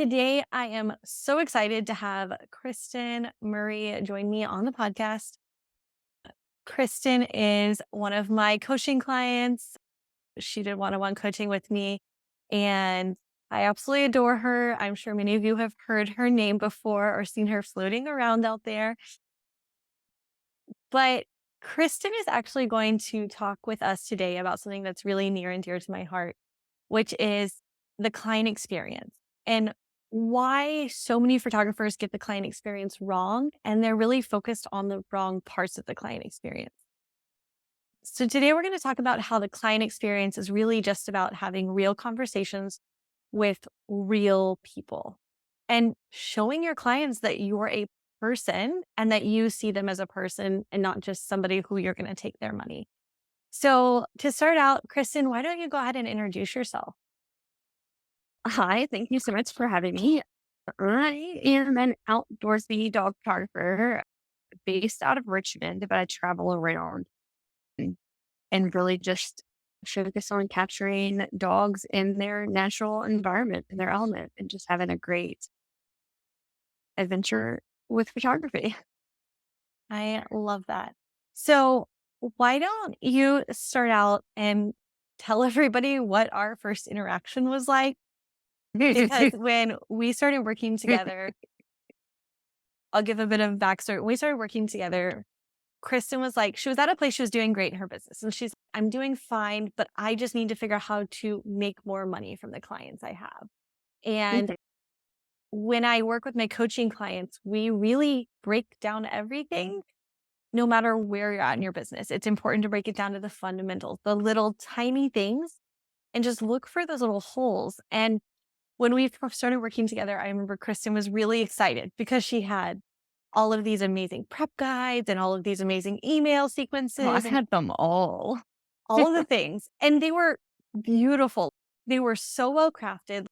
Today, I am so excited to have Kristen Murray join me on the podcast. Kristen is one of my coaching clients. She did one-on-one coaching with me, and I absolutely adore her. I'm sure many of you have heard her name before or seen her floating around out there. But Kristen is actually going to talk with us today about something that's really near and dear to my heart, which is the client experience and why so many photographers get the client experience wrong. And they're really focused on the wrong parts of the client experience. So today we're going to talk about how the client experience is really just about having real conversations with real people and showing your clients that you're a person and that you see them as a person and not just somebody who you're going to take their money. So to start out, Kristen, why don't you go ahead and introduce yourself? Hi, thank you so much for having me. I am an outdoorsy dog photographer based out of Richmond, but I travel around and, and really just focus on capturing dogs in their natural environment, in their element, and just having a great adventure with photography. I love that. So why don't you start out and tell everybody what our first interaction was like? Because when we started working together, I'll give a bit of backstory. When we started working together, Kristen was like, she was at a place she was doing great in her business. And she's, I'm doing fine, but I just need to figure out how to make more money from the clients I have. And when I work with my coaching clients, we really break down everything, no matter where you're at in your business. It's important to break it down to the fundamentals, the little tiny things, and just look for those little holes. And when we started working together, I remember Kristen was really excited because she had all of these amazing prep guides and all of these amazing email Oh, I've sequences and had them all. all of the things. And they were beautiful. They were so well crafted.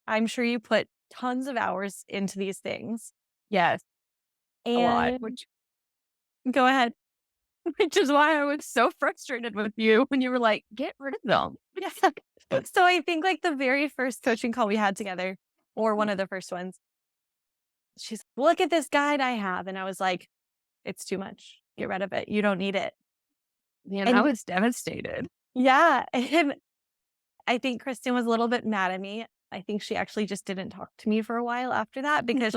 I'm sure you put tons of hours into these things. Yes, a lot, And which go ahead. which is why I was so frustrated with you when you were like, get rid of them. Yeah. So I think like the very first coaching call we had together, or one of the first ones, she's look at this guide I have. And I was like, it's too much. Get rid of it. You don't need it. Man, I And was devastated. yeah. And I think Kristen was a little bit mad at me. I think she actually just didn't talk to me for a while after that because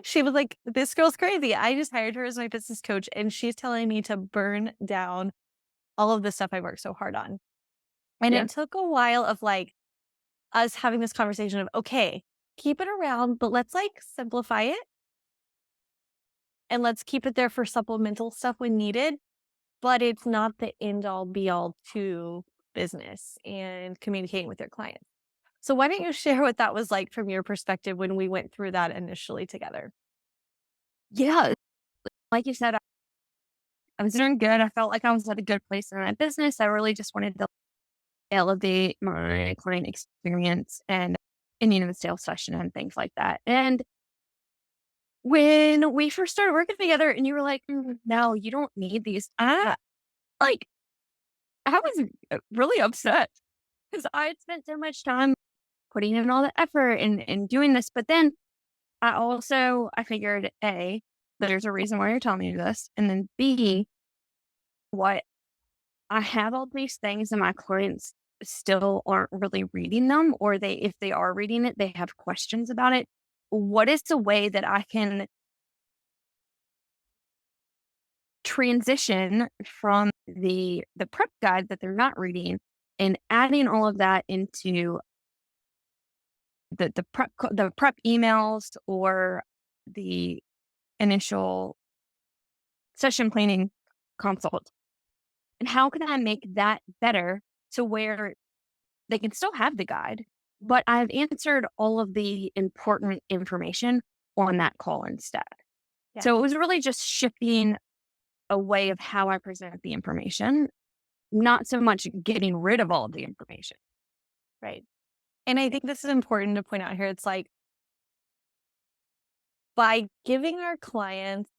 she was like, this girl's crazy. I just hired her as my business coach and she's telling me to burn down all of the stuff I worked so hard on. And Yeah. it took a while of like us having this conversation of, okay, keep it around, but let's like simplify it and let's keep it there for supplemental stuff when needed. But it's not the end all be all to business and communicating with your clients. So why don't you share what that was like from your perspective when we went through that initially together? Yeah. Like you said, I was doing good. I felt like I was at a good place in my business. I really just wanted to elevate my client experience and the sales session and things like that. And when we first started working together and you were like, no, you don't need these. Like, I was really upset because I had spent so much time putting in all the effort and doing this. But then I figured A, there's a reason why you're telling me this. And then B, what I have all these things and my clients still aren't really reading them, or if they are reading it, they have questions about it. What is the way that I can transition from the prep guide that they're not reading and adding all of that into the prep emails or the initial session planning consult? And how can I make that better to where they can still have the guide, but I've answered all of the important information on that call instead. Yeah. So it was really just shifting a way of how I present the information, not so much getting rid of all of the information. Right. And I think this is important to point out here. It's like by giving our clients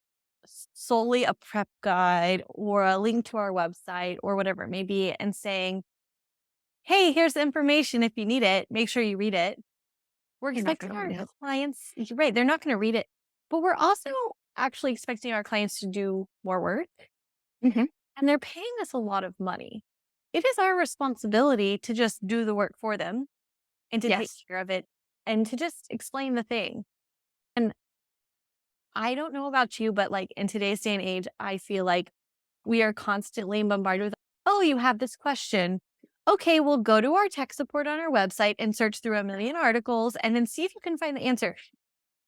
solely a prep guide or a link to our website or whatever it may be and saying, hey, here's the information if you need it, make sure you read it. We're You're not expecting going to our read it. clients, you're right, they're not going to read it, but we're also actually expecting our clients to do more work Mhm. and they're paying us a lot of money. It is our responsibility to just do the work for them and to take Yes. care of it and to just explain the thing. And I don't know about you, but like in today's day and age, I feel like we are constantly bombarded with, oh, you have this question. Okay, we'll go to our tech support on our website and search through a million articles and then see if you can find the answer.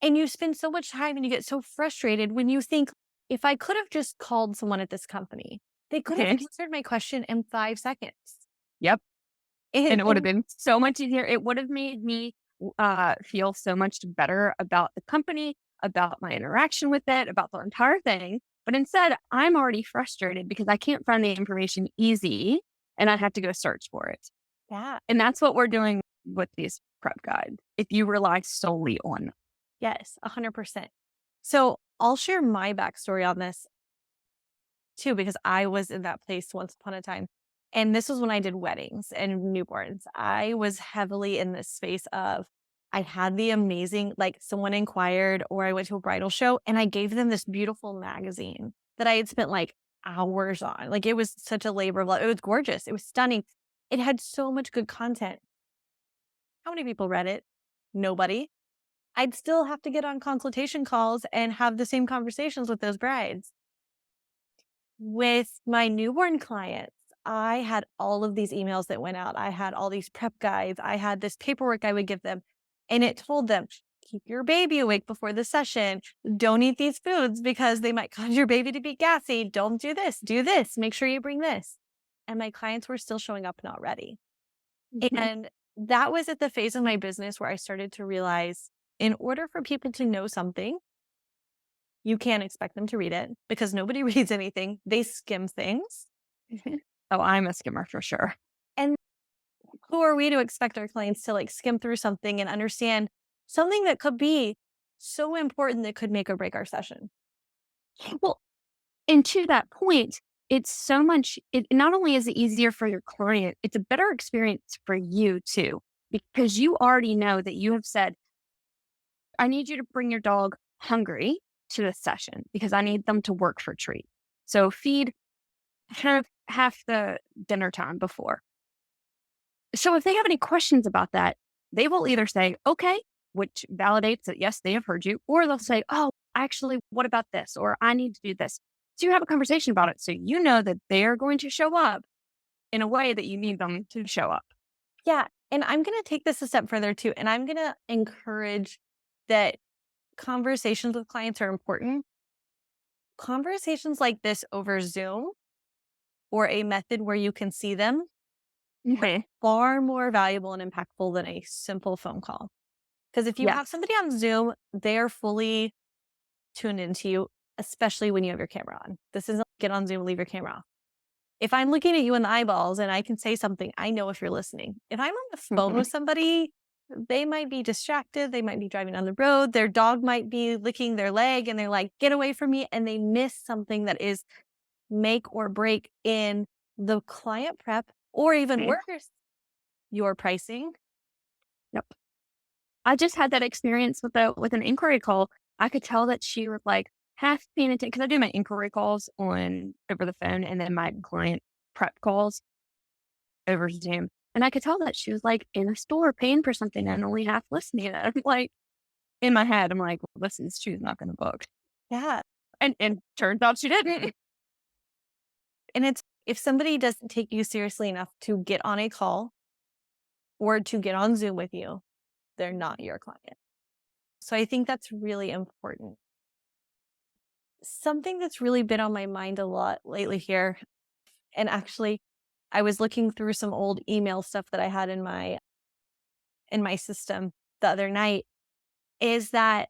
And you spend so much time and you get so frustrated when you think, if I could have just called someone at this company, they could have Mhm. answered my question in 5 seconds. Yep. And And, it would have and been so much easier. It would have made me feel so much better about the company, about my interaction with it, about the entire thing. But instead, I'm already frustrated because I can't find the information easy and I have to go search for it. yeah, And that's what we're doing with these prep guides. If you rely solely on them. yes, 100%. So I'll share my backstory on this too, because I was in that place once upon a time. And this was when I did weddings and newborns. I was heavily in this space of, I had the amazing, like someone inquired or I went to a bridal show and I gave them this beautiful magazine that I had spent like hours on. Like it was such a labor of love. It was gorgeous. It was stunning. It had so much good content. How many people read it? Nobody. I'd still have to get on consultation calls and have the same conversations with those brides. With my newborn clients, I had all of these emails that went out. I had all these prep guides. I had this paperwork I would give them, and it told them, keep your baby awake before the session. Don't eat these foods because they might cause your baby to be gassy. Don't do this. Do this. Make sure you bring this. And my clients were still showing up not ready. Mhm. And that was at the phase of my business where I started to realize in order for people to know something, you can't expect them to read it because nobody reads anything. They skim things. Mhm. Oh, I'm a skimmer for sure. And who are we to expect our clients to like skim through something and understand something that could be so important that could make or break our session? Well, and to that point, it's so much, it not only is it easier for your client, it's a better experience for you too, because you already know that you have said, I need you to bring your dog hungry to this session because I need them to work for treat. So feed half the dinner time before. So if they have any questions about that, they will either say, okay, which validates that, yes, they have heard you, or they'll say, oh, actually, what about this? Or I need to do this. So you have a conversation about it. So you know that they're going to show up in a way that you need them to show up. Yeah. And I'm going to take this a step further too. And I'm going to encourage that conversations with clients are important. Conversations like this over Zoom or a method where you can see them are Okay. far more valuable and impactful than a simple phone call. Because if you have Yes. somebody on Zoom, they are fully tuned into you, especially when you have your camera on. This isn't get on Zoom, leave your camera off. If I'm looking at you in the eyeballs and I can say something, I know if you're listening. If I'm on the phone Mhm. with somebody, they might be distracted. They might be driving on the road. Their dog might be licking their leg and they're like, get away from me. And they miss something that is make or break in the client prep, or even Okay. worse, your pricing. Yep. I just had that experience with an inquiry call. I could tell that she was like half paying attention because I do my inquiry calls on over the phone and then my client prep calls over Zoom. And I could tell that she was like in a store paying for something and only half listening. And I'm like, in my head, I'm like, well, this is, she's not going to book. Yeah. And turns out she didn't. And it's if somebody doesn't take you seriously enough to get on a call or to get on Zoom with you, they're not your client. So I think that's really important. Something that's really been on my mind a lot lately here, and actually I was looking through some old email stuff that I had in my system the other night, is that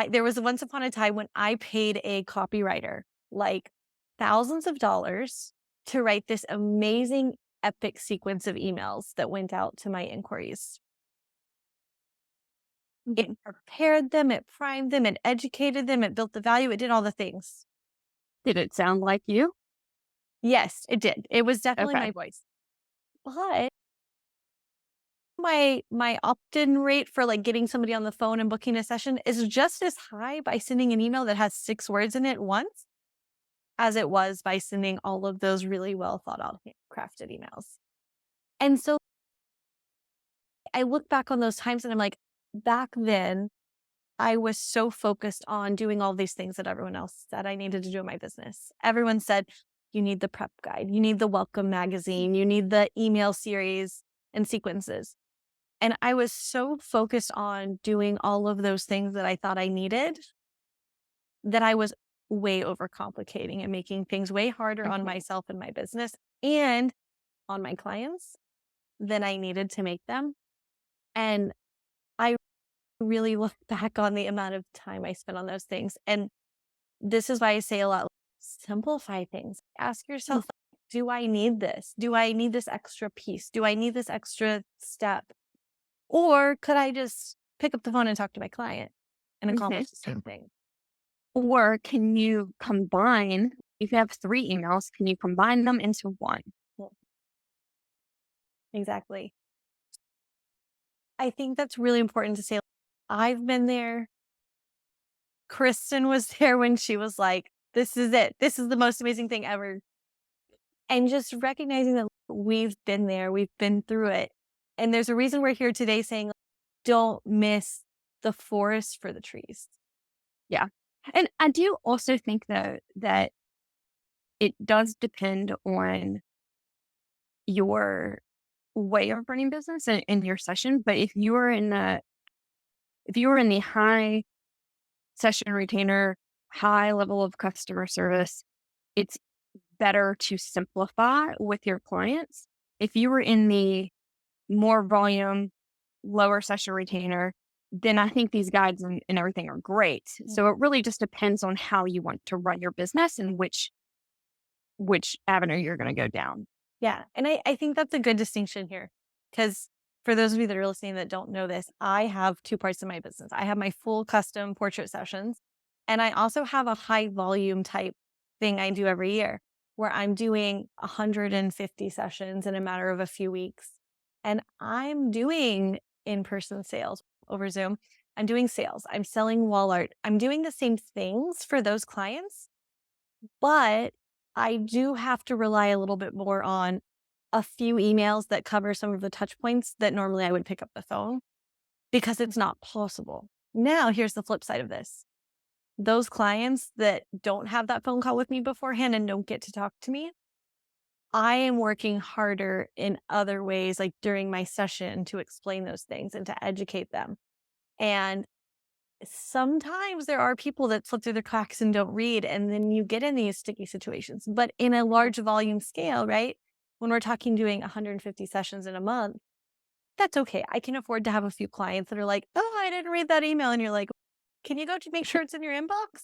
there was once upon a time when I paid a copywriter like thousands of dollars to write this amazing epic sequence of emails that went out to my inquiries. It Mhm. prepared them, it primed them, it educated them, it built the value, it did all the things. Did it sound like you? Yes, it did. It was definitely Okay. my voice. But my opt-in rate for, like, getting somebody on the phone and booking a session is just as high by sending an email that has 6 words in it once, as it was by sending all of those really well thought out, crafted emails. And so I look back on those times and I'm like, back then, I was so focused on doing all these things that everyone else said I needed to do in my business. Everyone said, you need the prep guide, you need the welcome magazine, you need the email series and sequences. And I was so focused on doing all of those things that I thought I needed that I was way overcomplicating and making things way harder on Mhm. myself and my business and on my clients than I needed to make them. And I really look back on the amount of time I spent on those things. And this is why I say a lot, simplify things. Ask Mm. yourself, do I need this? Do I need this extra piece? Do I need this extra step? Or could I just pick up the phone and talk to my client and Mhm. accomplish the same thing? Or can you combine, if you have 3 emails, can you combine them into 1? Well, exactly. I think that's really important to say. I've been there. Kristen was there when she was like, this is it. This is the most amazing thing ever. And just recognizing that we've been there, we've been through it. And there's a reason we're here today saying, don't miss the forest for the trees. Yeah. And I do also think, though, that it does depend on your way of running business and your session. But if you are in the high session retainer, high level of customer service, it's better to simplify with your clients. If you were in the more volume, lower session retainer, then I think these guides and everything are great. Mm. So it really just depends on how you want to run your business and which avenue you're going to go down. Yeah. And I think that's a good distinction here. Because for those of you that are listening that don't know this, I have two parts of my business. I have my full custom portrait sessions, and I also have a high volume type thing I do every year where I'm doing 150 sessions in a matter of a few weeks. And I'm doing in person sales over Zoom. I'm doing sales. I'm selling wall art. I'm doing the same things for those clients, but I do have to rely a little bit more on a few emails that cover some of the touch points that normally I would pick up the phone because it's not possible. Now, here's the flip side of this. Those clients that don't have that phone call with me beforehand and don't get to talk to me, I am working harder in other ways, like during my session to explain those things and to educate them. And sometimes there are people that slip through the cracks and don't read, and then you get in these sticky situations. But in a large volume scale, right? When we're talking doing 150 sessions in a month, that's okay. I can afford to have a few clients that are like, oh, I didn't read that email. And you're like, can you go to make sure it's in your inbox?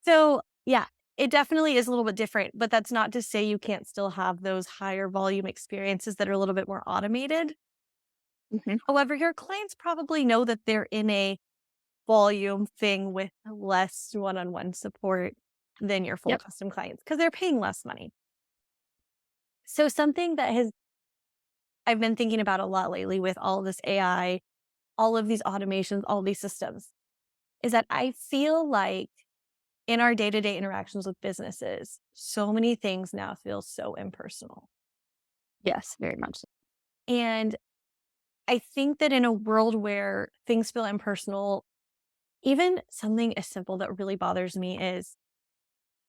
So, yeah, it definitely is a little bit different, but that's not to say you can't still have those higher volume experiences that are a little bit more automated. Mhm. However, your clients probably know that they're in a volume thing with less one-on-one support than your full Yep. custom clients because they're paying less money. So something that has I've been thinking about a lot lately with all of this AI, all of these automations, all these systems, is that I feel like in our day-to-day interactions with businesses, so many things now feel so impersonal. Yes, very much so. And I think that in a world where things feel impersonal, even something as simple that really bothers me is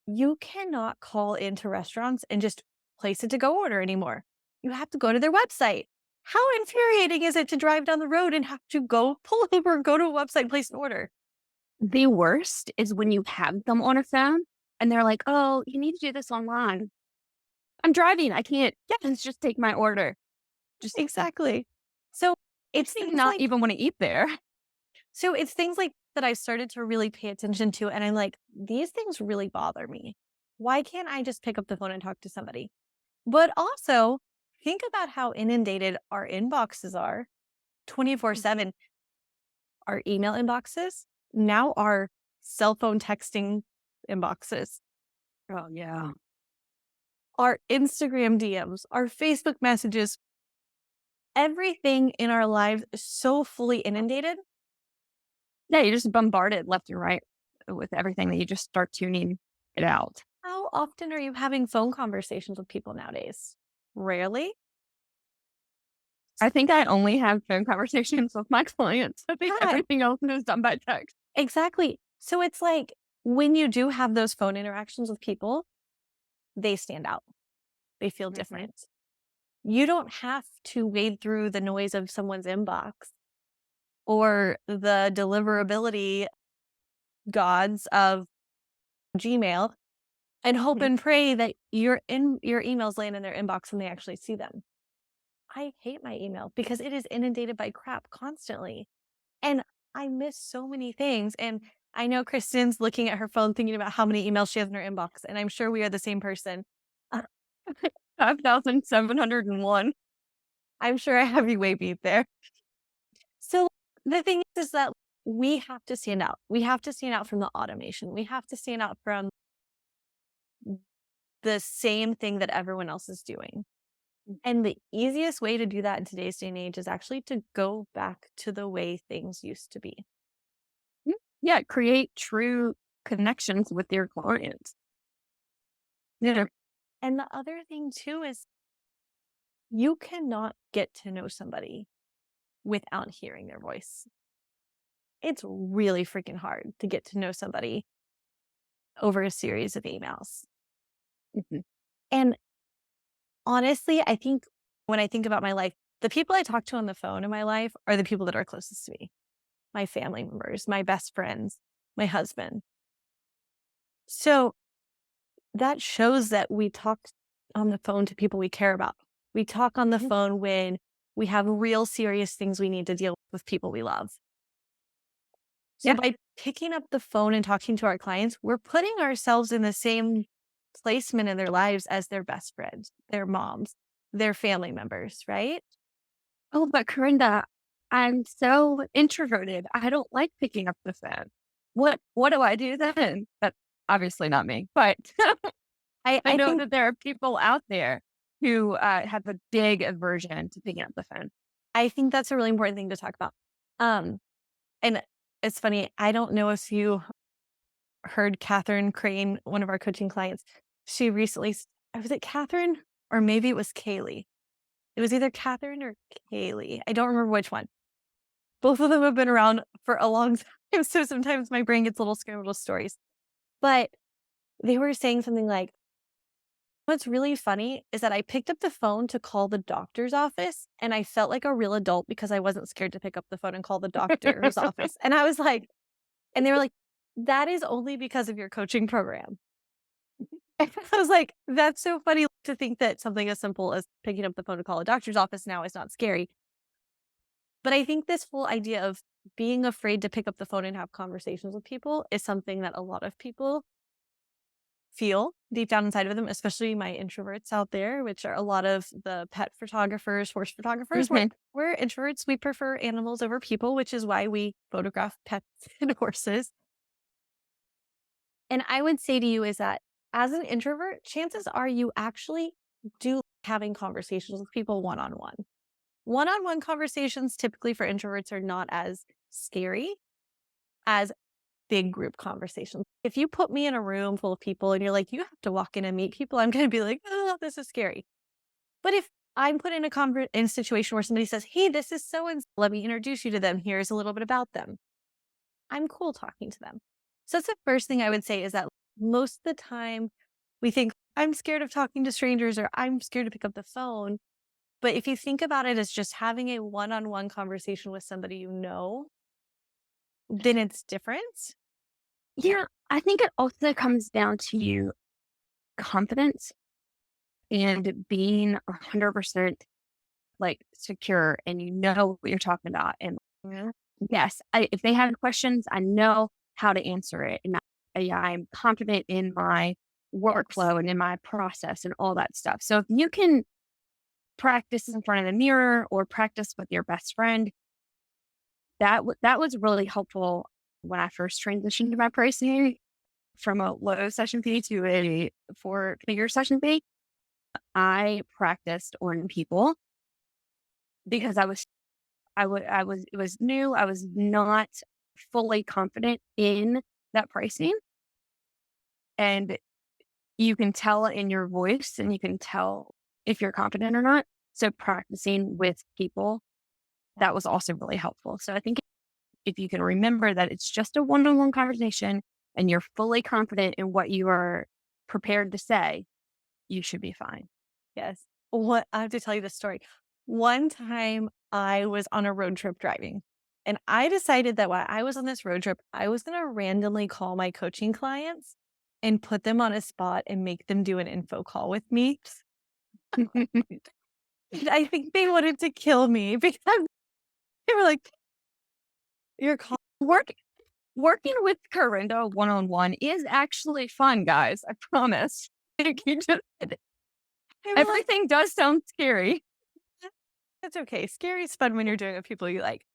you cannot call into restaurants and just place a to-go order anymore. You have to go to their website. How infuriating is it to drive down the road and have to go pull over, go to a website, and place an order? The worst is when you have them on a phone and they're like, "Oh, you need to do this online." I'm driving. I can't. Yeah, let's just take my order. Just Exactly. So it's makes me things not like even want to eat there. it's things like that I started to really pay attention to, and I'm like, these things really bother me. Why can't I just pick up the phone and talk to somebody? But also think about how inundated our inboxes are 24/7. Our email inboxes now are cell phone texting inboxes, Oh yeah. our Instagram DMs, our Facebook messages. everything in our lives is so fully inundated. Yeah, you're just bombarded left and right with everything that you just start tuning it out. How often are you having phone conversations with people nowadays? Rarely. I think I only have phone conversations with my clients. I think Yeah, everything else is done by text. exactly. So it's like when you do have those phone interactions with people, they stand out. They feel Mhm. different. You don't have to wade through the noise of someone's inbox or the deliverability gods of Gmail and hope Mhm. and pray that your emails land in their inbox and they actually see them. I hate my email because it is inundated by crap constantly. And I miss so many things. And I know Kristen's looking at her phone thinking about how many emails she has in her inbox. And I'm sure we are the same person. Uh, 5,701. I'm sure I have you way beat there. So the thing is that we have to stand out. We have to stand out from the automation. We have to stand out from the same thing that everyone else is doing. And the easiest way to do that in today's day and age is actually to go back to the way things used to be. Mm, yeah, create true connections with your clients. Yeah. And the other thing too is you cannot get to know somebody without hearing their voice. It's really freaking hard to get to know somebody over a series of emails. Mhm. And honestly, I think when I think about my life, the people I talk to on the phone in my life are the people that are closest to me, my family members, my best friends, my husband. So that shows that we talk on the phone to people we care about. We talk on the Mm, phone when we have real serious things we need to deal with people we love. So yeah. by picking up the phone and talking to our clients, we're putting ourselves in the same placement in their lives as their best friends, their moms, their family members, right? Oh, but Karinda, I'm so introverted. I don't like picking up the phone. What do I do then? That's obviously not me, but I, I I know think that there are people out there who have a big aversion to picking up the phone. I think that's a really important thing to talk about. Um, and it's funny, I don't know if you heard Catherine Crane, one of our coaching clients. She recently, was it Catherine or maybe it was Kaylee? It was either Catherine or Kaylee. I don't remember which one. Both of them have been around for a long time. So sometimes my brain gets a little scrambled with stories. But they were saying something like, what's really funny is that I picked up the phone to call the doctor's office and I felt like a real adult because I wasn't scared to pick up the phone and call the doctor's office. And I was like, and they were like, that is only because of your coaching program. And I was like, that's so funny to think that something as simple as picking up the phone to call a doctor's office now is not scary. But I think this whole idea of being afraid to pick up the phone and have conversations with people is something that a lot of people feel deep down inside of them, especially my introverts out there, which are a lot of the pet photographers, horse photographers. We're, Mhm. we're introverts. We prefer animals over people, which is why we photograph pets and horses. And I would say to you is that as an introvert, chances are you actually do like having conversations with people one on one. One on one conversations typically for introverts are not as scary as big group conversations. If you put me in a room full of people and you're like, you have to walk in and meet people, I'm going to be like, oh, this is scary. But if I'm put in in a situation where somebody says, hey, this is so and so, let me introduce you to them. Here's a little bit about them. I'm cool talking to them. So that's the first thing I would say is that most of the time we think, I'm scared of talking to strangers or I'm scared to pick up the phone. But if you think about it as just having a one on one conversation with somebody you know, then it's different. Yeah, I think it also comes down to you confidence and being 100% like secure and you know what you're talking about. And Mhm. yes, if they have questions, I know how to answer it. And I'm confident in my Yes. workflow and in my process and all that stuff. So if you can practice in front of the mirror or practice with your best friend, that was really helpful when I first transitioned to my pricing from a low session fee to a four-figure session fee. I practiced on people because it was new. I was not fully confident in that pricing. And you can tell in your voice and you can tell if you're confident or not. So practicing with people, that was also really helpful. So I think if you can remember that it's just a one-on-one conversation and you're fully confident in what you are prepared to say, you should be fine. Yes. What I have to tell you this story. One time I was on a road trip driving, and I decided that while I was on this road trip, I was going to randomly call my coaching clients and put them on a spot and make them do an info call with me. And I think they wanted to kill me because they were like, "You're call." Work Working with Karinda one-on-one is actually fun, guys. I promise. Like, They were like, everything does sound scary. "It's okay. Scary is fun when you're doing it with people you like."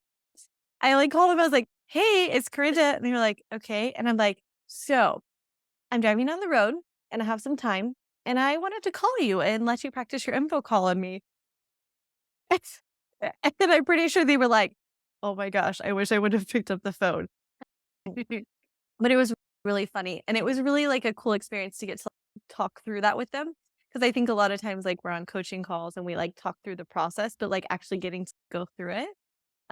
I like called them. I was like, "Hey, it's Karinda," and they were like, "Okay," and I'm like, "So." I'm driving on the road and I have some time and I wanted to call you and let you practice your info call on me. And then I'm pretty sure they were like, oh my gosh, I wish I would have picked up the phone. But it was really funny. And it was really like a cool experience to get to talk through that with them. Cause I think a lot of times like we're on coaching calls and we like talk through the process, but like actually getting to go through it.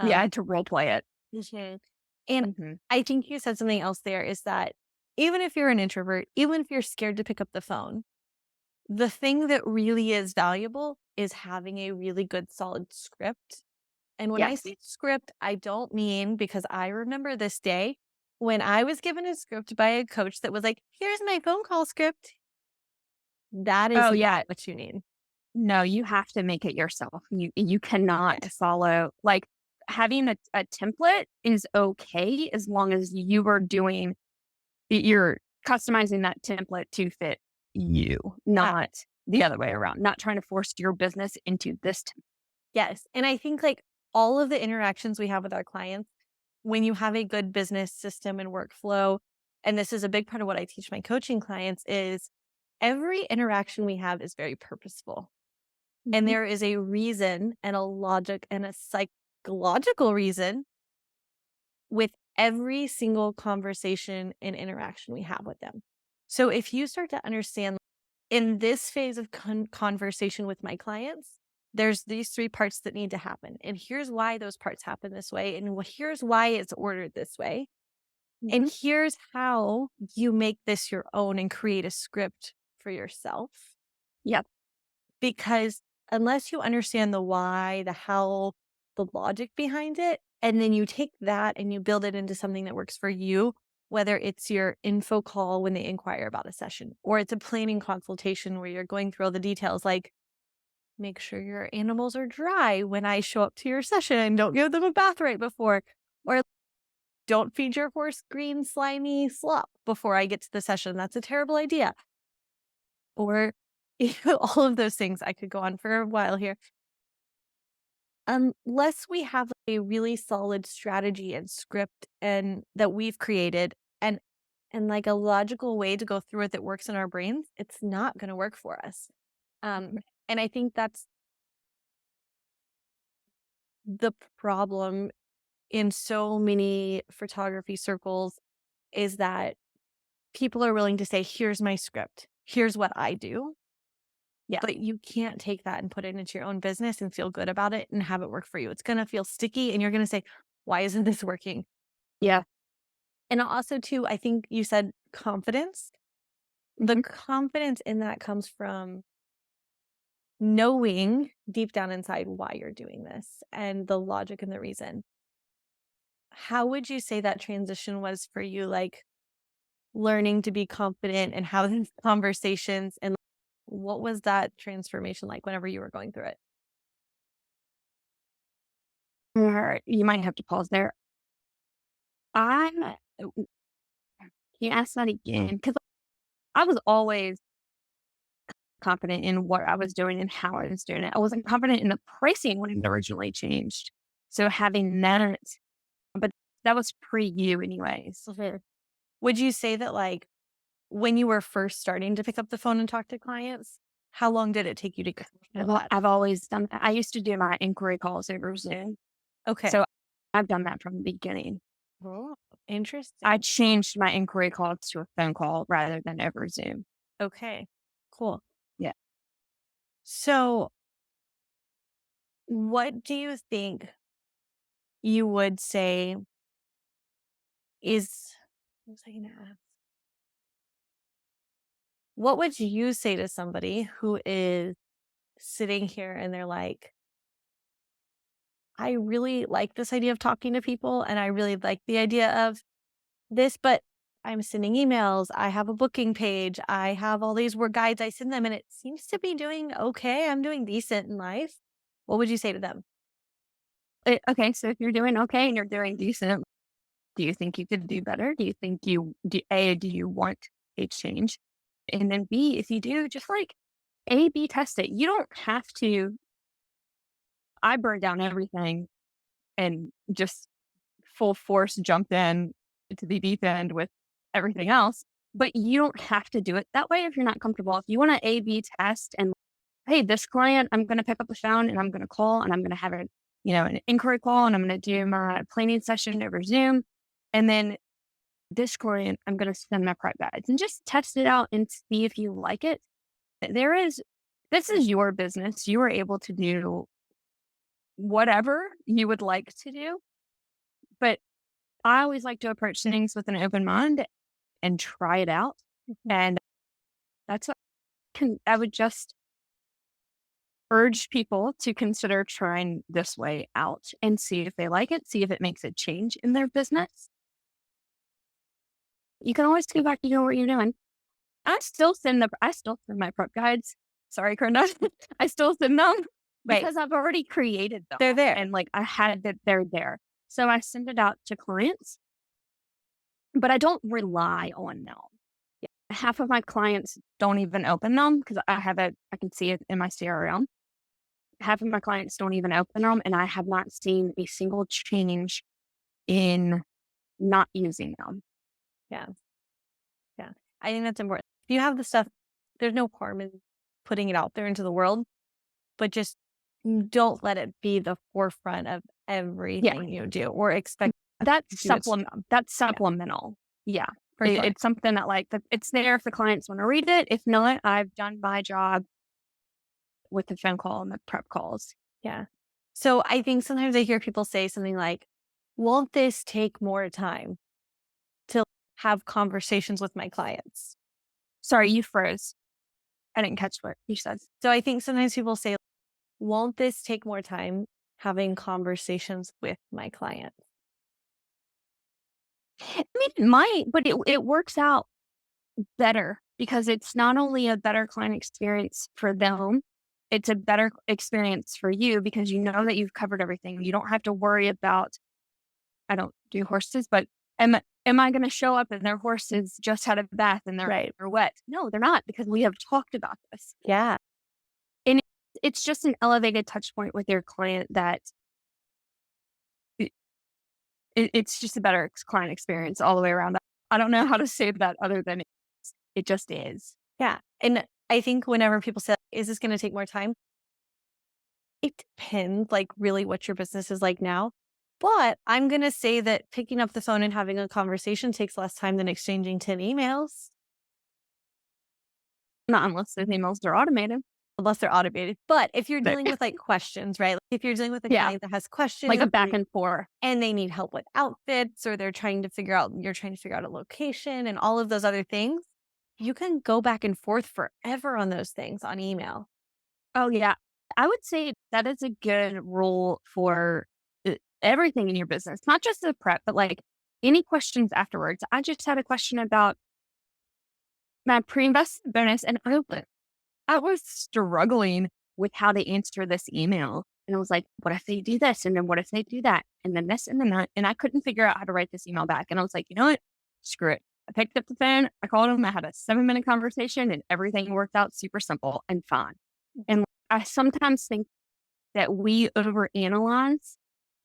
Yeah, I Um, had to role play it. Mhm. And Mhm. I think you said something else there is that even if you're an introvert, even if you're scared to pick up the phone, the thing that really is valuable is having a really good solid script. And when I Yes. say script, I don't mean because I remember this day when I was given a script by a coach that was like, here's my phone call script. That is Oh, not yeah. what you need. No, you have to make it yourself. You cannot Yes. follow like, having a template is okay as long as you are doing you're customizing that template to fit you, Yeah. not the other way around, not trying to force your business into this Yes. And I think like all of the interactions we have with our clients, when you have a good business system and workflow, and this is a big part of what I teach my coaching clients, is every interaction we have is very purposeful. And Mhm. there is a reason and a logic and a psychological reason with every single conversation and interaction we have with them. So if you start to understand in this phase of conversation with my clients, there's these three parts that need to happen. And here's why those parts happen this way. And here's why it's ordered this way. And Mhm. here's how you make this your own and create a script for yourself. Yep. Because unless you understand the why, the how, the logic behind it, and then you take that and you build it into something that works for you, whether it's your info call when they inquire about a session, or it's a planning consultation where you're going through all the details, like make sure your animals are dry when I show up to your session, don't give them a bath right before, or don't feed your horse green, slimy slop before I get to the session. That's a terrible idea. Or all of those things. I could go on for a while here. Unless we have a really solid strategy and script and that we've created and like a logical way to go through it that works in our brains, it's not going to work for us. Um, and I think that's the problem in so many photography circles is that people are willing to say, here's my script, here's what I do. Yeah. But you can't take that and put it into your own business and feel good about it and have it work for you. It's going to feel sticky and you're going to say, why isn't this working? Yeah. And also, too, I think you said confidence. The Mhm. confidence in that comes from knowing deep down inside why you're doing this and the logic and the reason. How would you say that transition was for you? Like learning to be confident and having conversations and what was that transformation like whenever you were going through it? Alright, you might have to pause there. I'm Can you ask that again? Because I was always confident in what I was doing and how I was doing it. I wasn't confident in the pricing when it originally changed. So having that, but that was pre you anyways. Mhm. Would you say that like when you were first starting to pick up the phone and talk to clients, How long did it take you to get comfortable with that? I've always done that. I used to do my inquiry calls over Zoom. Okay. So I've done that from the beginning. Oh, I interesting. changed my inquiry call to a phone call rather than over Zoom. Okay. Cool. Yeah. So, what do you think you would say is what was I gonna ask? What would you say to somebody who is sitting here and they're like, I really like this idea of talking to people and I really like the idea of this, but I'm sending emails, I have a booking page, I have all these work guides I send them and it seems to be doing okay. I'm doing decent in life. What would you say to them? Okay. So if you're doing okay and you're doing decent, do you think you could do better? Do you think do you want a change? And then B, if you do, just like B test it. You don't have to. I burned down everything and just full force jump in to the deep end with everything else. But you don't have to do it that way if you're not comfortable. If you want to B test and, hey, this client, I'm going to pick up the phone and I'm going to call and I'm going to have an inquiry call and I'm going to do my planning session over Zoom. And then this client, I'm going to send my prep guides and just test it out and see if you like it. This is your business. You are able to do whatever you would like to do. But I always like to approach things with an open mind and try it out. Mhm. And that's what I would just urge people to consider trying this way out and see if they like it, see if it makes a change in their business. You can always go back to doing what you're doing. I still send my prep guides. Sorry, Karinda. I still send them Right. because I've already created them They're there. and like I had that they're there. So I send it out to clients, but I don't rely on them. Half of my clients don't even open them because I can see it in my CRM. Half of my clients don't even open them, and I have not seen a single change in not using them. Yeah. Yeah. I think that's important. If you have the stuff, there's no harm in putting it out there into the world, but just don't let it be the forefront of Yeah, everything you do or expect to that's do it. That's Yeah, supplemental. Yeah, for sure. it's something that it's there if the clients want to read it. If not, I've done my job with the phone call and the prep calls. Yeah. So I think sometimes I hear people say something like, won't this take more time to have conversations with my clients? Sorry, you froze. I didn't catch what you said. So I think sometimes people say, won't this take more time having conversations with my clients? I mean, it might, but it works out better because it's not only a better client experience for them, it's a better experience for you because you know that you've covered everything. You don't have to worry about, I don't do horses, but am I going to show up and their horses just had a bath and Right. they're wet? No, they're not because we have talked about this. Yeah. And it's just an elevated touch point with your client that it, it's just a better client experience all the way around. I don't know how to say that other than it just is. Yeah. And I think whenever people say, is this going to take more time? It depends, like, really what your business is like now. But I'm going to say that picking up the phone and having a conversation takes less time than exchanging 10 emails, Not unless those emails are automated. unless they're automated. But if you're But dealing with like questions, right? Like if you're dealing with a yeah, client that has like questions a back and forth. and they need help with outfits or you're trying to figure out a location and all of those other things, you can go back and forth forever on those things on email. Oh, yeah. I would say that is a good rule for everything in your business, not just the prep, but like any questions afterwards. I just had a question about my pre-investment bonus and I was struggling with how to answer this email. And I was like, what if they do this? And then what if they do that? And then this and then that. And I couldn't figure out how to write this email back. And I was like, you know what? Screw it. I picked up the phone. I called him. I had a 7-minute conversation and everything worked out super simple and fine. And I sometimes think that we overanalyze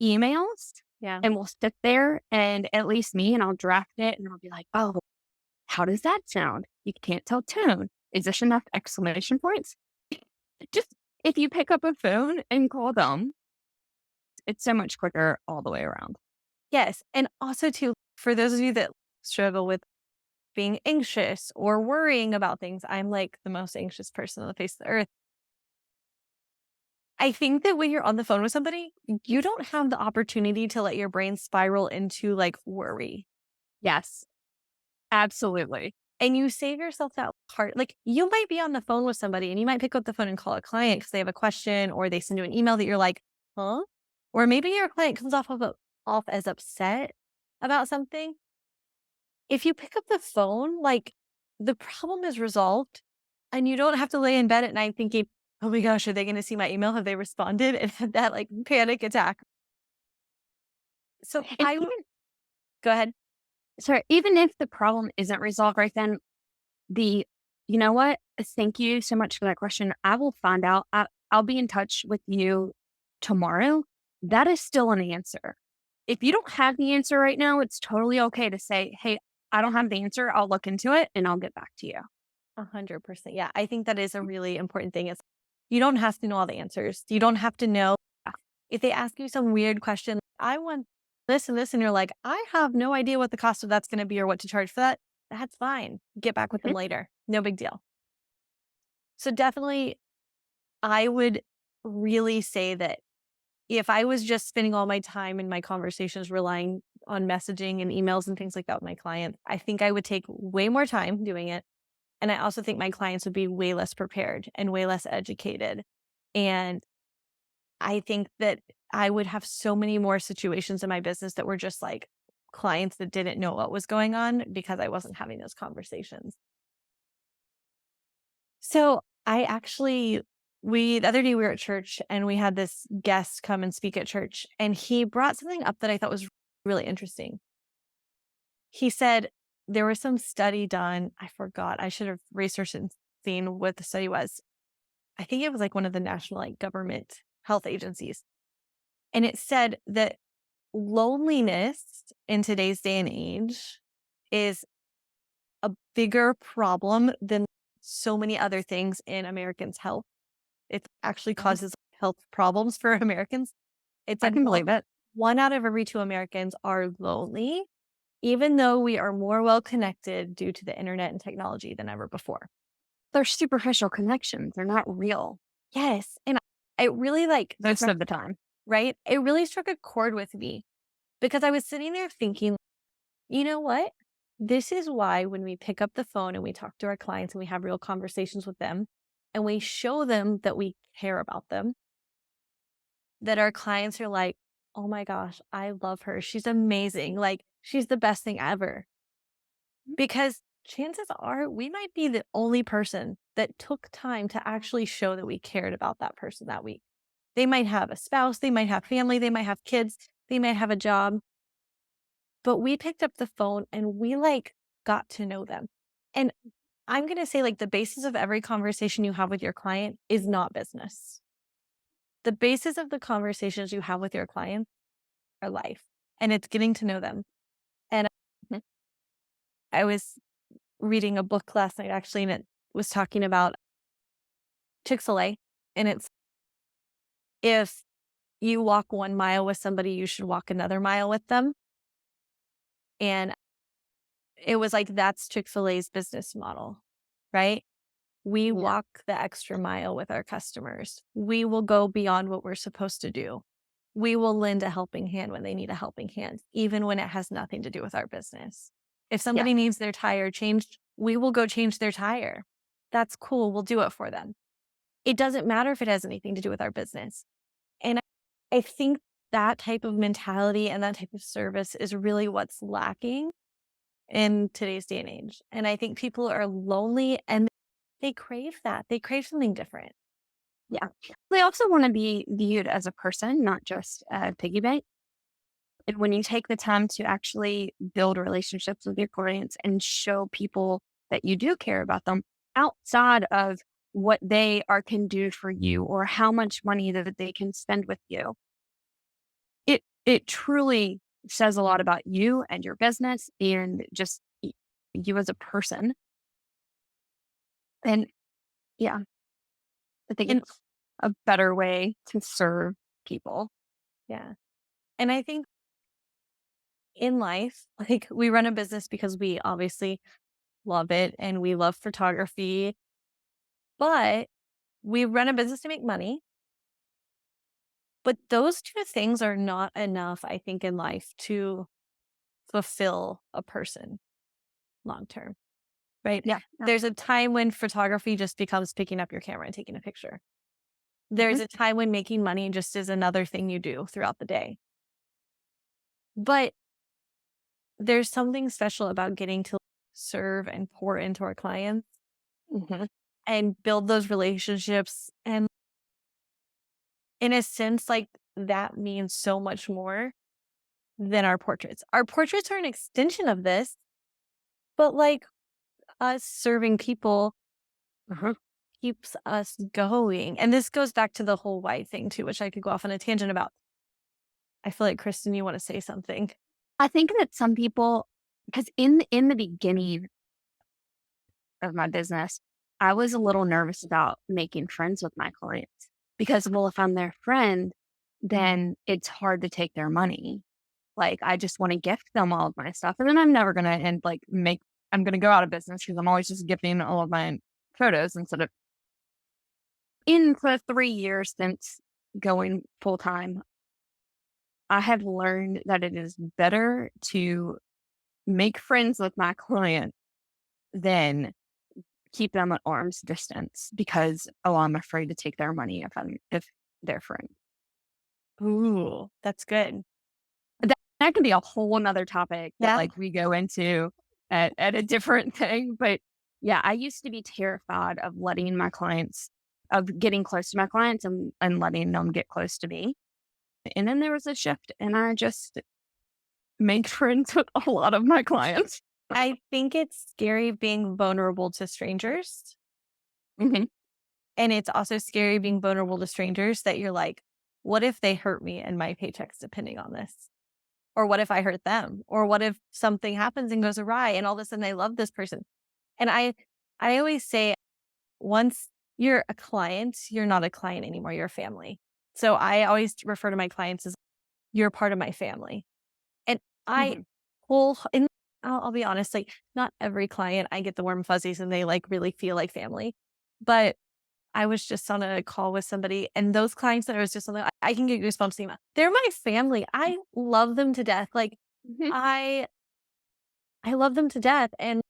emails Yeah. and we'll sit there and at least me and I'll draft it and I'll be like, oh, how does that sound? You can't tell tone. Is this enough exclamation points? Just if you pick up a phone and call them, it's so much quicker all the way around. Yes. And also, too, for those of you that struggle with being anxious or worrying about things, I'm like the most anxious person on the face of the earth. I think that when you're on the phone with somebody, you don't have the opportunity to let your brain spiral into like worry. Yes, absolutely. And you save yourself that heart. Like you might be on the phone with somebody and you might pick up the phone and call a client because they have a question or they send you an email that you're like, huh? Or maybe your client comes off as upset about something. If you pick up the phone, like the problem is resolved and you don't have to lay in bed at night thinking, oh my gosh, are they going to see my email? Have they responded? And have that like panic attack. So And I would even go ahead. sorry, even if the problem isn't resolved right then, the you know what? Thank you so much for that question. I will find out. I'll be in touch with you tomorrow. That is still an answer. If you don't have the answer right now, it's totally okay to say, "Hey, I don't have the answer. I'll look into it and I'll get back to you." 100%. Yeah. I think that is a really important thing is you don't have to know all the answers. You don't have to know if they ask you some weird question, I want this and this, and you're like, I have no idea what the cost of that's going to be or what to charge for that. That's fine. Get back with them Mhm. later. No big deal. So definitely, I would really say that if I was just spending all my time in my conversations relying on messaging and emails and things like that with my clients, I think I would take way more time doing it. And I also think my clients would be way less prepared and way less educated. And I think that I would have so many more situations in my business that were just like clients that didn't know what was going on because I wasn't having those conversations. So I actually, the other day we were at church and we had this guest come and speak at church, and he brought something up that I thought was really interesting. He said there was some study done. I forgot. I should have researched and seen what the study was. I think it was like one of the national like government health agencies. And it said that loneliness in today's day and age is a bigger problem than so many other things in Americans' health. It actually Mhm. causes health problems for Americans. It I said can believe it. one out of every two Americans are lonely, even though we are more well connected due to the internet and technology than ever before. They're superficial connections. They're not real Yes. And it really like most struck, of the time. right? It really struck a chord with me because I was sitting there thinking, you know what? This is why when we pick up the phone and we talk to our clients and we have real conversations with them and we show them that we care about them, that our clients are like, oh my gosh, I love her. She's amazing. Like, she's the best thing ever. Because chances are we might be the only person that took time to actually show that we cared about that person that week. They might have a spouse, they might have family, they might have kids, they might have a job, but we picked up the phone and we like got to know them. And I'm going to say, like, the basis of every conversation you have with your client is not business. The basis of the conversations you have with your clients are life, and it's getting to know them. And Mhm. I was reading a book last night, actually, and it was talking about Chick-fil-A. And it's if you walk 1 mile with somebody, you should walk another mile with them. And it was like, that's Chick-fil-A's business model, right? We Yeah. walk the extra mile with our customers. We will go beyond what we're supposed to do. We will lend a helping hand when they need a helping hand, even when it has nothing to do with our business. If Yeah. somebody needs their tire changed, we will go change their tire. That's cool. We'll do it for them. It doesn't matter if it has anything to do with our business. And I think that type of mentality and that type of service is really what's lacking in today's day and age. And I think people are lonely and they crave that. They crave something different. Yeah. They also want to be viewed as a person, not just a piggy bank. And when you take the time to actually build relationships with your clients and show people that you do care about them outside of what they are can do for you or how much money that they can spend with you, it truly says a lot about you and your business and just you as a person. And yeah. I think And it's a better way to serve people. yeah. And I think in life, like we run a business because we obviously love it and we love photography, but we run a business to make money. But those two things are not enough, I think, in life to fulfill a person long term, right? Yeah. There's a time when photography just becomes picking up your camera and taking a picture. Mhm. There's a time when making money just is another thing you do throughout the day. But there's something special about getting to serve and pour into our clients Mhm. and build those relationships. And in a sense, like that means so much more than our portraits. Our portraits are an extension of this, but like us serving people Uh-huh. keeps us going. And this goes back to the whole why thing too, which I could go off on a tangent about. I feel like Kristen, you want to say something. I think that some people, because in the beginning of my business, I was a little nervous about making friends with my clients because, well, if I'm their friend, then it's hard to take their money. Like, I just want to gift them all of my stuff. And then I'm never going to I'm going to go out of business because I'm always just gifting all of my photos instead of in the 3 years since going full time. I have learned that it is better to make friends with my client than keep them at arm's distance because, oh, I'm afraid to take their money if they're friends. Ooh, that's good. That could be a whole another topic that Yeah. like we go into at a different thing. But yeah, I used to be terrified of getting close to my clients and letting them get close to me. And then there was a shift and I just make friends with a lot of my clients. I think it's scary being vulnerable to strangers. Mhm. And it's also scary being vulnerable to strangers that you're like, what if they hurt me and my paycheck's depending on this? Or what if I hurt them? Or what if something happens and goes awry and all of a sudden I love this person? And I always say once you're a client, you're not a client anymore, you're a family. So I always refer to my clients as you're part of my family. And I Mhm. and I'll be honest, like not every client I get the warm fuzzies and they like really feel like family. But I was just on a call with somebody and those clients that I was just on I can get goosebumps seeing them. They're my family. I love them to death. Like Mhm. I I love them to death and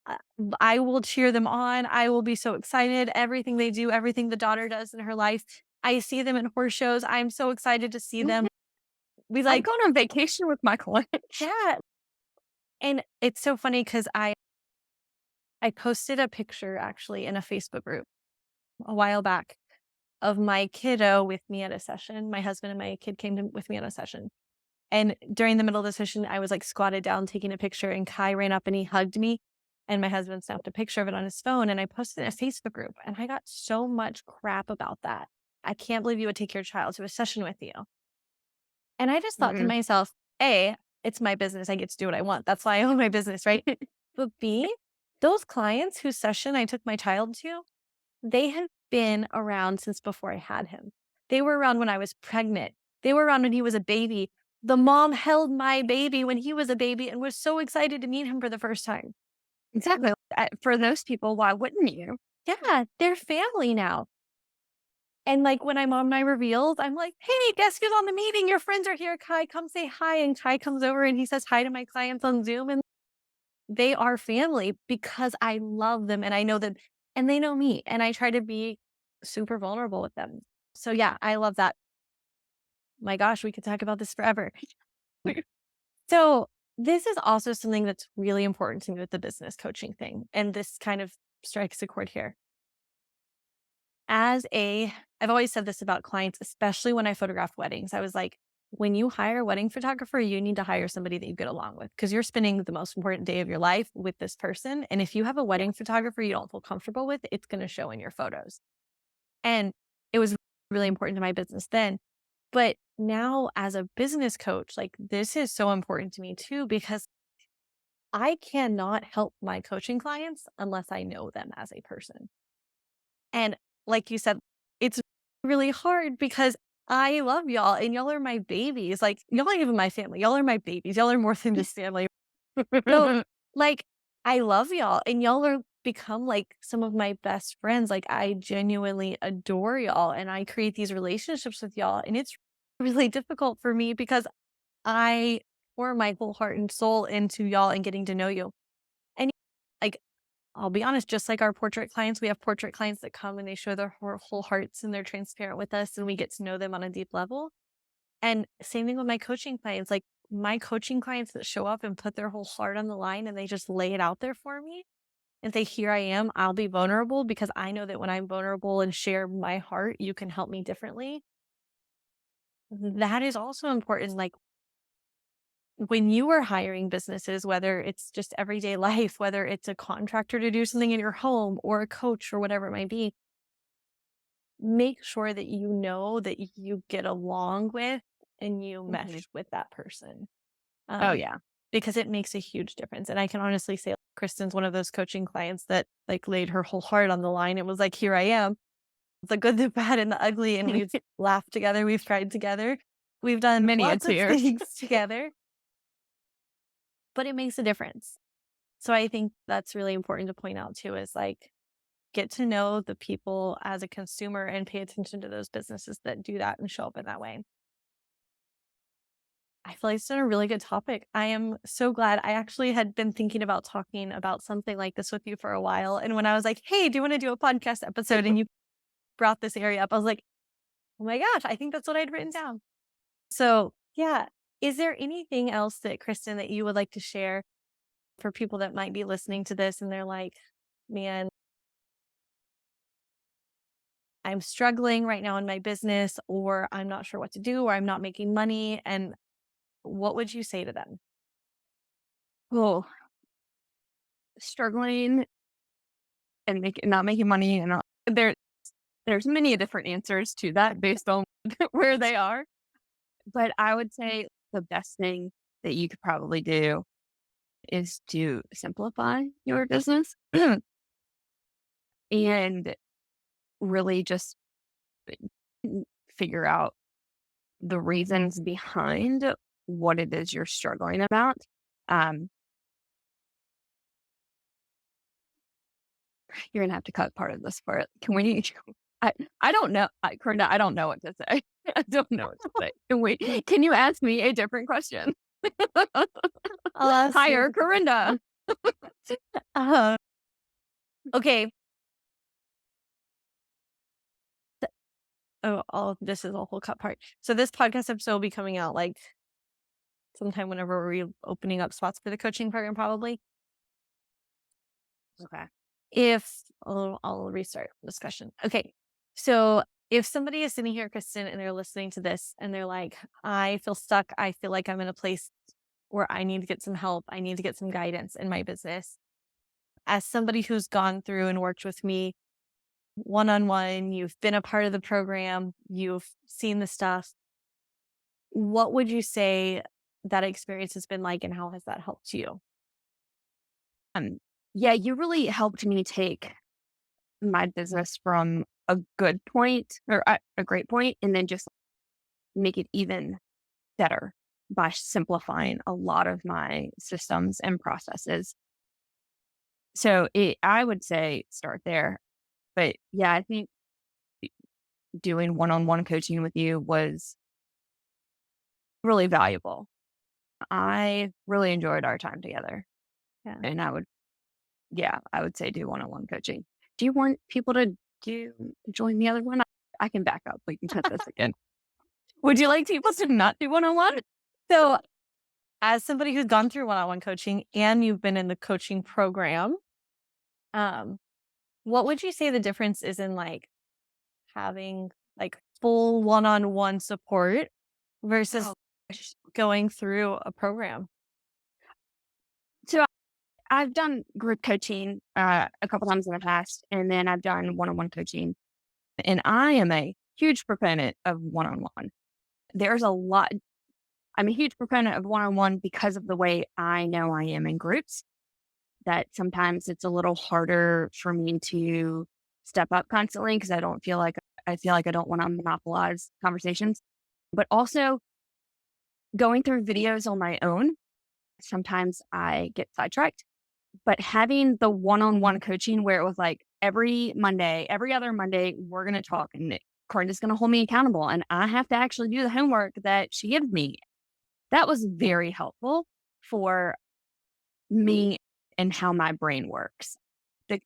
uh, I will cheer them on. I will be so excited. Everything they do, everything the daughter does in her life. I see them in horse shows. I'm so excited to see them. Mhm. We I've like, gone on vacation with my clients. yeah. And it's so funny because I posted a picture actually in a Facebook group a while back of my kiddo with me at a session. My husband and my kid came with me on a session. And during the middle of the session, I was like squatted down taking a picture, and Kai ran up and he hugged me. And my husband snapped a picture of it on his phone. And I posted it in a Facebook group. And I got so much crap about that. I can't believe you would take your child to a session with you. And I just thought to Mhm. myself, A, it's my business. I get to do what I want. That's why I own my business, right? But B, those clients whose session I took my child to, they have been around since before I had him. They were around when I was pregnant. They were around when he was a baby. The mom held my baby when he was a baby and was so excited to meet him for the first time. Exactly. For those people, why wouldn't you? Yeah, they're family now. And like when I'm on my reveals, I'm like, hey, guess who's on the meeting? Your friends are here. Kai, come say hi. And Kai comes over and he says hi to my clients on Zoom. And they are family because I love them and I know them and they know me. And I try to be super vulnerable with them. So yeah, I love that. My gosh, we could talk about this forever. So, this is also something that's really important to me with the business coaching thing. And this kind of strikes a chord here. I've always said this about clients, especially when I photograph weddings. I was like, when you hire a wedding photographer, you need to hire somebody that you get along with because you're spending the most important day of your life with this person. And if you have a wedding photographer you don't feel comfortable with, it's going to show in your photos. And it was really important to my business then. But now as a business coach, like this is so important to me too, because I cannot help my coaching clients unless I know them as a person. And like you said, it's really hard because I love y'all and y'all are my babies. Like, y'all ain't even my family. Y'all are my babies. Y'all are more than just family. So, like, I love y'all and y'all are become like some of my best friends. Like, I genuinely adore y'all and I create these relationships with y'all. And it's really difficult for me because I pour my whole heart and soul into y'all and getting to know you. And like, I'll be honest, just like our portrait clients, we have portrait clients that come and they show their whole hearts and they're transparent with us and we get to know them on a deep level. And same thing with my coaching clients. Like my coaching clients that show up and put their whole heart on the line and they just lay it out there for me and say, here I am, I'll be vulnerable because I know that when I'm vulnerable and share my heart, you can help me differently. That is also important. Like when you are hiring businesses, whether it's just everyday life, whether it's a contractor to do something in your home or a coach or whatever it might be, make sure that you know that you get along with and you Mhm. mesh with that person. Oh, Um, yeah. because it makes a huge difference. And I can honestly say Kristen's one of those coaching clients that like laid her whole heart on the line. It was like, here I am, the good, the bad, and the ugly. And we've laughed together, we've cried together, we've done Many a lots of tears. things together, but it makes a difference. So I think that's really important to point out too is like get to know the people as a consumer and pay attention to those businesses that do that and show up in that way. I feel like it's been a really good topic. I am so glad. I actually had been thinking about talking about something like this with you for a while. And when I was like, hey, do you want to do a podcast episode? And you brought this area up, I was like, oh my gosh, I think that's what I'd written down. So, yeah. Is there anything else that, Kristen, that you would like to share for people that might be listening to this and they're like, man, I'm struggling right now in my business, or I'm not sure what to do, or I'm not making money? And what would you say to them? Oh, struggling and not making money, and there's many different answers to that based on where they are. But I would say the best thing that you could probably do is to simplify your business and really just figure out the reasons behind what it is you're struggling about. Um, you're gonna have to cut part of this part. Can we? I don't know, Karinda. I don't know what to say. I don't know what to say. Can we? Can you ask me a different question? I'll ask you. Higher, Karinda. Uh, okay. Oh, this is a whole cut part. So this podcast episode will be coming out like sometime whenever we're opening up spots for the coaching program, probably. Okay. If I'll restart discussion. Okay. So if somebody is sitting here, Kristen, and they're listening to this and they're like, I feel stuck. I feel like I'm in a place where I need to get some help. I need to get some guidance in my business. As somebody who's gone through and worked with me one on one, you've been a part of the program, you've seen the stuff. What would you say that experience has been like, and how has that helped you? Um, yeah, you really helped me take my business from a good point or a great point, and then just make it even better by simplifying a lot of my systems and processes. So I would say start there. But yeah, I think doing one-on-one coaching with you was really valuable. I really enjoyed our time together. Yeah. And I would say do one-on-one coaching. Do you want people to join the other one? I can back up. We can cut this again. Would you like people to not do one-on-one? So, as somebody who's gone through one on one coaching and you've been in the coaching program, um, what would you say the difference is in like having like full one on one support versus Oh, gosh. going through a program? So I've done group coaching a couple times in the past, and then I've done one-on-one coaching. And I am a huge proponent of one-on-one. There's a lot. I'm a huge proponent of one-on-one because of the way I know I am in groups, that sometimes it's a little harder for me to step up constantly because I feel like I don't want to monopolize conversations. But also going through videos on my own, sometimes I get sidetracked. But having the one-on-one coaching where it was like every Monday, every other Monday, we're gonna talk and Corinda's gonna hold me accountable and I have to actually do the homework that she gives me. That was very helpful for me and how my brain works. The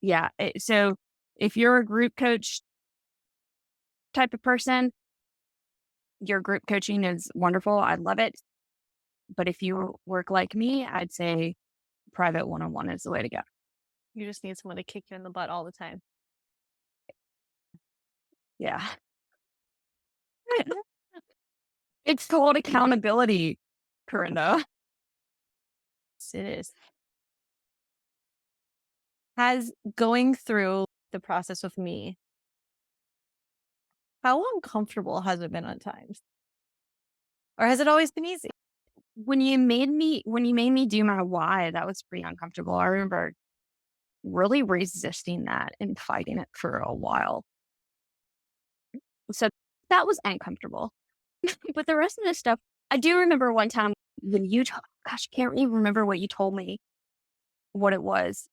Yeah, so if you're a group coach type of person, your group coaching is wonderful. I love it. But if you work like me, I'd say private one-on-one is the way to go. You just need someone to kick you in the butt all the time. Yeah. It's called accountability, Corinda. Yes, it is. Has going through the process with me, how uncomfortable has it been at times? Or has it always been easy? When you made me do my why, that was pretty uncomfortable. I remember really resisting that and fighting it for a while. So that was uncomfortable. But the rest of this stuff, I do remember one time when gosh, I can't even remember what you told me, what it was.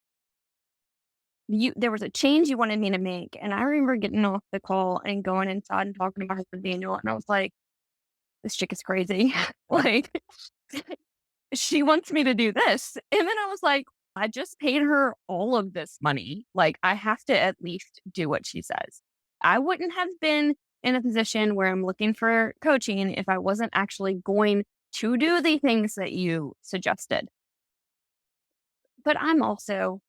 There was a change you wanted me to make, and I remember getting off the call and going inside and talking to my husband Daniel, and I was like, "This chick is crazy." Like, she wants me to do this. And then I was like, I just paid her all of this money. Like, I have to at least do what she says. I wouldn't have been in a position where I'm looking for coaching if I wasn't actually going to do the things that you suggested. But I'm also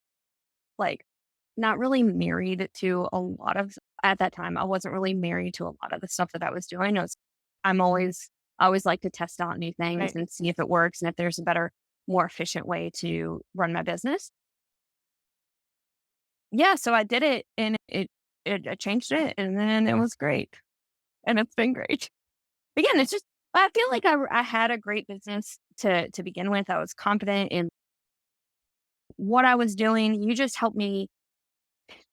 like not really married to a lot of, at that time, I wasn't really married to a lot of the stuff that I was doing. I'm always, I always like to test out new things Right. and see if it works and if there's a better, more efficient way to run my business. Yeah, so I did it and I changed it and then it was great. And it's been great. Again, it's just I feel like I had a great business to begin with. I was confident in what I was doing. You just helped me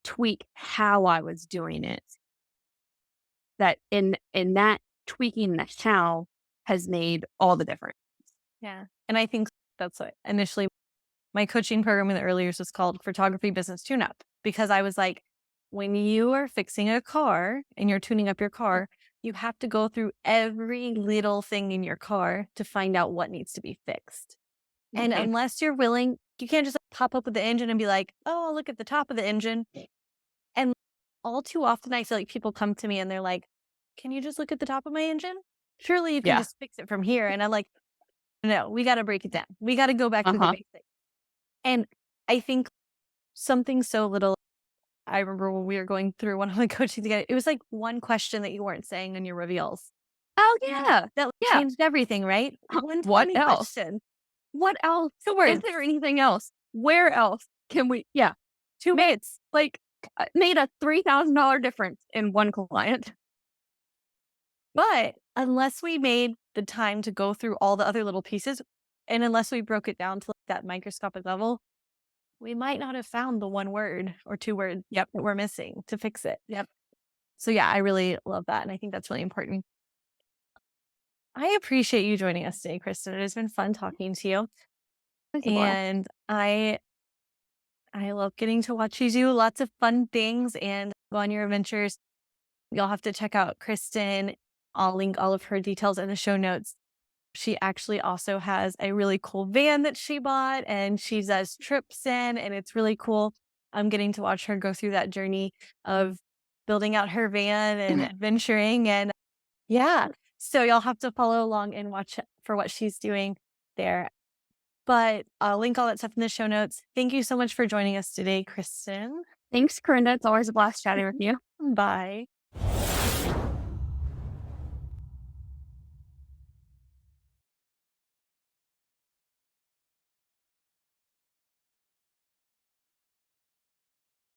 tweak how I was doing it. That in that tweaking the how has made all the difference. Yeah. And I think that's what initially my coaching program in the early years was called Photography Business Tune Up because I was like, when you are fixing a car and you're tuning up your car, you have to go through every little thing in your car to find out what needs to be fixed. And Mhm. unless you're willing, you can't just like, pop up with the engine and be like, oh, I'll look at the top of the engine. And all too often, I feel like people come to me and they're like, can you just look at the top of my engine? Surely you can Yeah. just fix it from here. And I'm like, no, we got to break it down. We got to go back to the Uh-huh. basics. And I think something so little, I remember when we were going through one of the coaching together, it was like one question that you weren't saying in your reveals Oh yeah. that Yeah. changed everything, right? One What tiny else? question. What else? 2 Is words, there anything else? Where else can we yeah, 2 made words. like, made a $3,000 difference in one client. But unless we made the time to go through all the other little pieces, and unless we broke it down to like that microscopic level, we might not have found the 1 word or 2 words Yep, that we're missing to fix it. yep. So yeah, I really love that. And I think that's really important. I appreciate you joining us today, Kristen. It has been fun talking to you. It's a blast. And I love getting to watch you do lots of fun things and go on your adventures. You'll have to check out Kristen. I'll link all of her details in the show notes. She actually also has a really cool van that she bought and she does trips in, and it's really cool. I'm getting to watch her go through that journey of building out her van and adventuring. And yeah, so you'll have to follow along and watch for what she's doing there. But I'll link all that stuff in the show notes. Thank you so much for joining us today, Kristen. Thanks, Corinda. It's always a blast chatting with you. Bye.